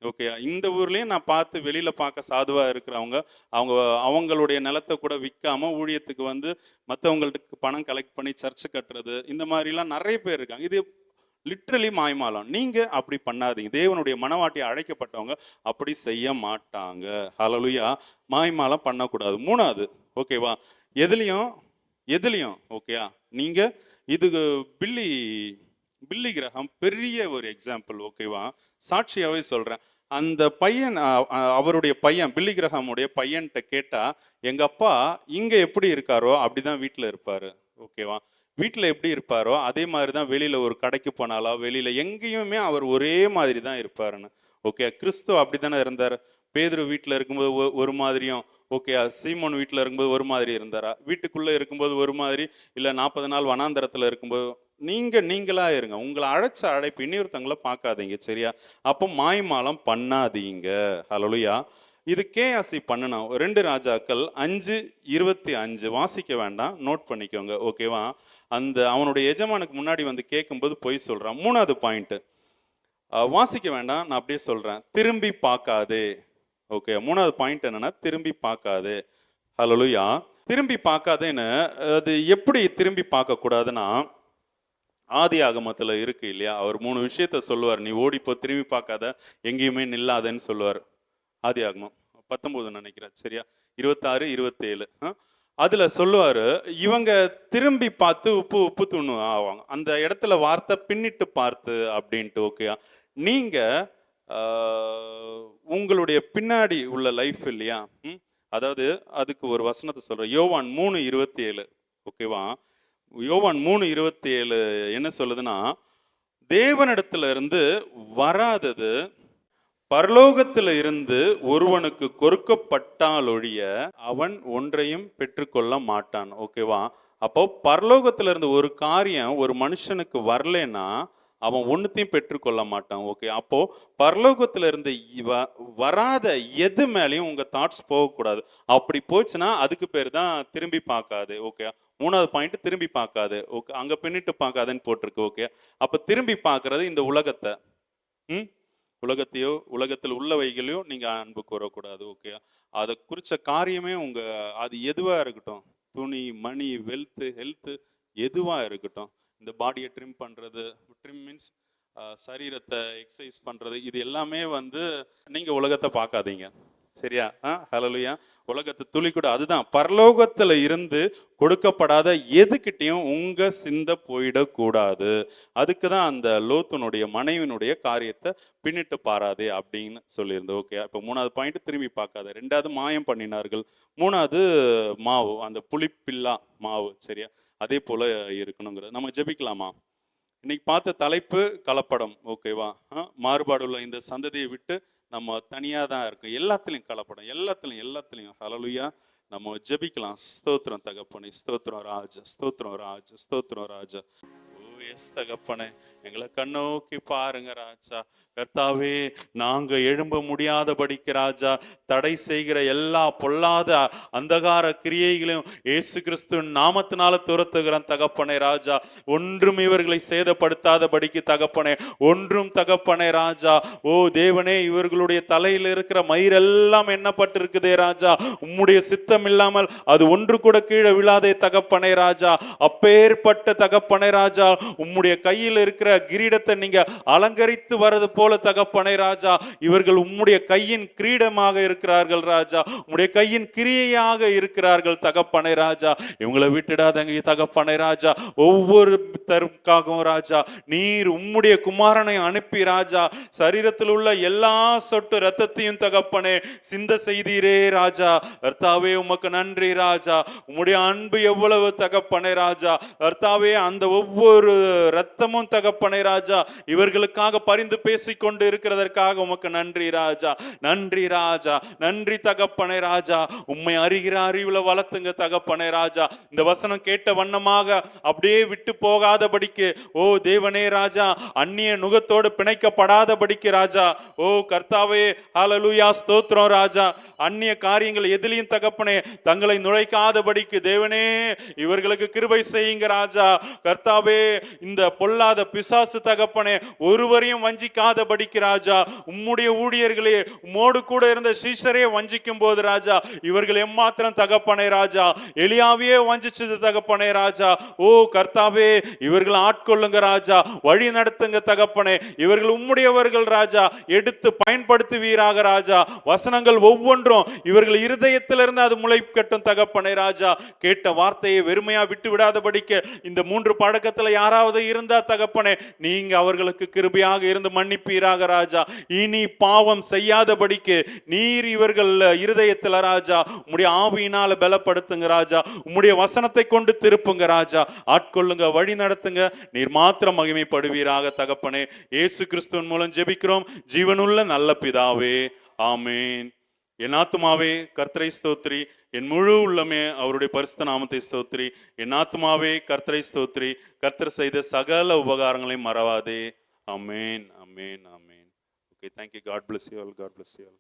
ஓகே, இந்த ஊர்லயும் நான் பார்த்து வெளியில பார்க்க சாதுவா இருக்கிறவங்க, அவங்களுடைய நிலத்தை கூட விற்காம ஊழியத்துக்கு வந்து மற்றவங்களுக்கு பணம் கலெக்ட் பண்ணி சர்ச்சு கட்டுறது, இந்த மாதிரிலாம் நிறைய பேர் இருக்காங்க. இது லிட்ரலி மாய்மாலம். நீங்க அப்படி பண்ணாதீங்க. தேவனுடைய மனவாட்டி அழைக்கப்பட்டவங்க அப்படி செய்ய மாட்டாங்க. ஹல்லேலூயா. மாய்மாலம் பண்ணக்கூடாது. 3வது, ஓகேவா, எதுலையும் ஓகேயா, நீங்க இது பில்லி கிரஹாம் பெரிய ஒரு எக்ஸாம்பிள். ஓகேவா? சாட்சியாவே சொல்றேன். அந்த பையன், அவருடைய பையன், பில்லி கிரஹாமுடைய பையன்கிட்ட கேட்டா, எங்க அப்பா இங்க எப்படி இருக்காரோ அப்படிதான் வீட்டுல இருப்பாரு. ஓகேவா? வீட்டுல எப்படி இருப்பாரோ அதே மாதிரிதான் வெளியில ஒரு கடைக்கு போனாலோ வெளியில எங்கேயுமே அவர் ஒரே மாதிரி தான் இருப்பாருன்னு. ஓகே, கிறிஸ்து அப்படித்தானே இருந்தார். பேதுரு வீட்டுல இருக்கும்போது ஒரு மாதிரியும், ஓகே, சீமோன் வீட்டுல இருக்கும்போது ஒரு மாதிரி இருந்தாரா, வீட்டுக்குள்ள இருக்கும்போது ஒரு மாதிரி, இல்ல 40 நாள் வனாந்தரத்துல இருக்கும்போது, நீங்களா இருங்க. உங்களை அழைச்ச அழைப்பு இன்னொருத்தவங்கள பார்க்காதீங்க. சரியா? அப்போ மாய்மாலம் பண்ணாதீங்க. ஹல்லேலூயா. இது கேஆசி பண்ணணும். 2 ராஜாக்கள் 5:25 வாசிக்க வேண்டாம், நோட் பண்ணிக்கோங்க. ஓகேவா? அந்த அவனுடைய எஜமானுக்கு முன்னாடி வந்து கேட்கும்போது பொய் சொல்றான். 3வது பாயிண்ட் வாசிக்க வேண்டாம், நான் அப்படியே சொல்றேன், திரும்பி பார்க்காதே. ஓகே, 3வது பாயிண்ட் என்னன்னா திரும்பி பார்க்காதே. ஹல்லேலூயா. திரும்பி பார்க்காதேன்னு அது எப்படி திரும்பி பார்க்க கூடாதுன்னா, ஆதி ஆகமத்துல இருக்கு இல்லையா, அவர் 3 விஷயத்த சொல்லுவார். நீ ஓடிப்போ, திரும்பி பார்க்காத, எங்கேயுமே நில்லாதன்னு சொல்லுவார். ஆதி ஆகமம் 19 நினைக்கிறேன். சரியா? 26, 27. அதுல சொல்லுவாரு, இவங்க திரும்பி பார்த்து உப்பு தூணு ஆவாங்க. அந்த இடத்துல வார்த்தை பின்னிட்டு பார்த்து அப்படின்ட்டு. ஓகேயா? நீங்க உங்களுடைய பின்னாடி உள்ள லைஃப் இல்லையா, அதாவது அதுக்கு ஒரு வசனத்தை சொல்றேன். யோவான் 3:27. ஓகேவா? யோவான் 3:27 என்ன சொல்லுதுன்னா, தேவனிடத்துல இருந்து வராதது பரலோகத்துல இருந்து ஒருவனுக்கு கொடுக்கப்பட்டாலொழிய அவன் ஒன்றையும் பெற்றுக்கொள்ள மாட்டான். ஓகேவா? அப்போ பரலோகத்துல இருந்து ஒரு காரியம் ஒரு மனுஷனுக்கு வரலன்னா அவன் ஒன்னுத்தையும் பெற்றுக்கொள்ள மாட்டான். ஓகே, அப்போ பரலோகத்துல இருந்து வராத எது மேலேயும் உங்க தாட்ஸ் போகக்கூடாது. அப்படி போச்சுன்னா அதுக்கு பேர் தான் திரும்பி பார்க்காது. ஓகே, 3வது பாயிண்ட் திரும்பி பார்க்காது. ஓகே, அங்க பின்னிட்டு பார்க்காதுன்னு போட்டிருக்கு. ஓகே, அப்ப திரும்பி பார்க்கறது இந்த உலகத்தை, உலகத்தையோ உலகத்தில் உள்ளவைகளையோ நீங்க அன்பு கூறக்கூடாது. ஓகே, அதை குறிச்ச காரியமே உங்க அது எதுவா இருக்கட்டும், துணி, மணி, வெல்த், ஹெல்த், எதுவா இருக்கட்டும், இந்த பாடியை ட்ரிம் பண்றது, ட்ரிம் மீன்ஸ் சரீரத்தை எக்ஸசைஸ் பண்றது, இது எல்லாமே வந்து நீங்க உலகத்தை பார்க்காதீங்க. சரியா? ஹல்லேலூயா. உலகத்தை துளி கூட, அதுதான் பரலோகத்துல இருந்து கொடுக்கப்படாத எதுக்கிட்டையும் உங்க சிந்தை போயிடக்கூடாது. அதுக்குதான் அந்த லோத்துனுடைய மனைவினுடைய காரியத்தை பின்னிட்டு பாராதே அப்படின்னு சொல்லியிருந்தோம். ஓகே, இப்போ 3வது பாயிண்ட் திரும்பி பார்க்காத, 2வது மாயம் பண்ணினார்கள், 3வது மாவு, அந்த புளிப்பில்லா மாவு. சரியா? அதே போல இருக்கணுங்கிறது. நம்ம ஜெபிக்கலாமா? இன்னைக்கு பார்த்த தலைப்பு கலப்படம். ஓகேவா? மாறுபாடுள்ள இந்த சந்ததியை விட்டு நம்ம தனியா தான் இருக்கோம். எல்லாத்துலயும் கலப்படம், எல்லாத்துலயும். ஹல்லேலூயா. நம்ம ஜெபிக்கலாம். ஸ்தோத்திரம் தகப்பனே, ஸ்தோத்திரம் ராஜா, ஸ்தோத்திரம் ராஜா, ஸ்தோத்திரம் ராஜா. ஓ எஸ் தகப்பனே, எங்களை கண்ணோக்கி பாருங்க ராஜா. கர்த்தாவே, நாங்க எழும்ப முடியாதபடிக்கு ராஜா தடை செய்கிற எல்லா பொல்லாத அந்தகார கிரியைகளையும் இயேசு கிறிஸ்துவின் நாமத்தினால துரத்துகிறேன் தகப்பனே ராஜா. ஒன்றும் இவர்களை சேதப்படுத்தாதபடிக்கு தகப்பனே, ஒன்றும் தகப்பனே ராஜா. ஓ தேவனே, இவர்களுடைய தலையில் இருக்கிற மயிரெல்லாம் எண்ணப்பட்டிருக்குதே ராஜா. உம்முடைய சித்தம் இல்லாமல் அது ஒன்று கூட கீழே விழாதே தகப்பனே ராஜா. அப்பேற்பட்ட தகப்பனே ராஜா, உம்முடைய கையில் இருக்கிற கிரீடத்தை நீங்க அலங்கரித்து வரது போல தகப்பனே ராஜா, இவர்கள் உம்முடைய கையின் கிரீடமாக இருக்கிறார்கள் ராஜா. உம்முடைய கையின் கிரியையாக இருக்கிறார்கள் தகப்பனே ராஜா. இவங்களை விட்டுடாதங்க தகப்பனே ராஜா. ஒவ்வொரு தருக்காகவும் ராஜா, நீர் உம்முடைய குமாரனை அனுப்பி ராஜா, சரீரத்தில் உள்ள எல்லா சொட்டு ரத்தத்தையும் தகப்பனே சிந்த செய்தீரே ராஜா. கர்த்தாவே, உமக்கு நன்றி ராஜா. உம்முடைய அன்பு எவ்வளவு தகப்பனே ராஜா. கர்த்தாவே, அந்த ஒவ்வொரு ரத்தமும் தகப்பனே ராஜா இவர்களுக்காக பரிந்து பேசிக்கொண்டு இருக்கிறதற்காக உமக்கு நன்றி ராஜா. நன்றி ராஜா, நன்றி தகப்பனே ராஜா. உம்மை அறிகிற அறிவுல வளர்த்துங்க தகப்பனே ராஜா. இந்த வசனம் கேட்ட வண்ணமாக அப்படியே விட்டு போகாதபடிக்கு, ஓ தேவனே ராஜா, அந்நிய நுகத்தோடு பிணைக்கப்படாதபடிக்கு ராஜா. ஓ கர்த்தாவே, ஹல்லேலூயா, ஸ்தோத்திரம் ராஜா. அந்நிய காரியங்கள் எதிலையும் தகப்பனே தங்களை நுழைக்காதபடிக்கு தேவனே இவர்களுக்கு கிருபை செய்யுங்க ராஜா. கர்த்தாவே, இந்த பொல்லாத பிசாசு தகப்பனே ஒருவரையும் வஞ்சிக்காதபடிக்கு ராஜா. உம்முடைய ஊழியர்களே, உம்மோடு கூட இருந்த சீஷரே வஞ்சிக்கும் போது ராஜா, இவர்கள் எம்மாத்திரம் தகப்பனே ராஜா எலியாவையே வஞ்சிச்சது தகப்பனே ராஜா. ஓ கர்த்தாவே, இவர்கள் ஆட்கொள்ளுங்க ராஜா, வழி நடத்துங்க தகப்பனே. இவர்கள் உம்முடையவர்கள் ராஜா, எடுத்து பயன்படுத்துவீராக ராஜா. வசனங்கள் ஒவ்வொன்றும் இவர்கள் இருதயத்திலிருந்து அது முளைக்கட்டும் தகப்பனே ராஜா. கேட்ட வார்த்தையை வெறுமையா விட்டு விடாதபடிக்கு இந்த 3 பழக்கத்துல யாராவது இருந்தா தகப்பனே, நீங்க அவர்களுக்கு கிருபையாக இருந்து மன்னிப்பீராக ராஜா. இனி பாவம் செய்யாதபடிக்கு நீர் இவர்கள் இருதயத்துல ராஜா உம்முடைய ஆவியினால பலப்படுத்துங்க ராஜா. உம்முடைய வசனத்தை கொண்டு திருப்புங்க ராஜா. ஆட்கொள்ளுங்க, வழி நடத்துங்க. நீர் மாத்திரம் மகிமைப்படுவீராக தகப்பனே. இயேசு கிறிஸ்துவின் மூலம் ஜெபிக்கிறோம் ஜீவனுள்ள நல்ல பிதாவே, ஆமேன். என் ஆத்துமாவே கர்த்தரை ஸ்தோத்திரி, என் முழு உள்ளமே அவருடைய பரிசுத்த நாமத்தை ஸ்தோத்திரி. என் ஆத்துமாவே கர்த்தரை ஸ்தோத்திரி, கர்த்தர் செய்த சகல உபகாரங்களையும் மறவாதே. Amen, amen, amen. Okay, thank you. God bless you all. God bless you all.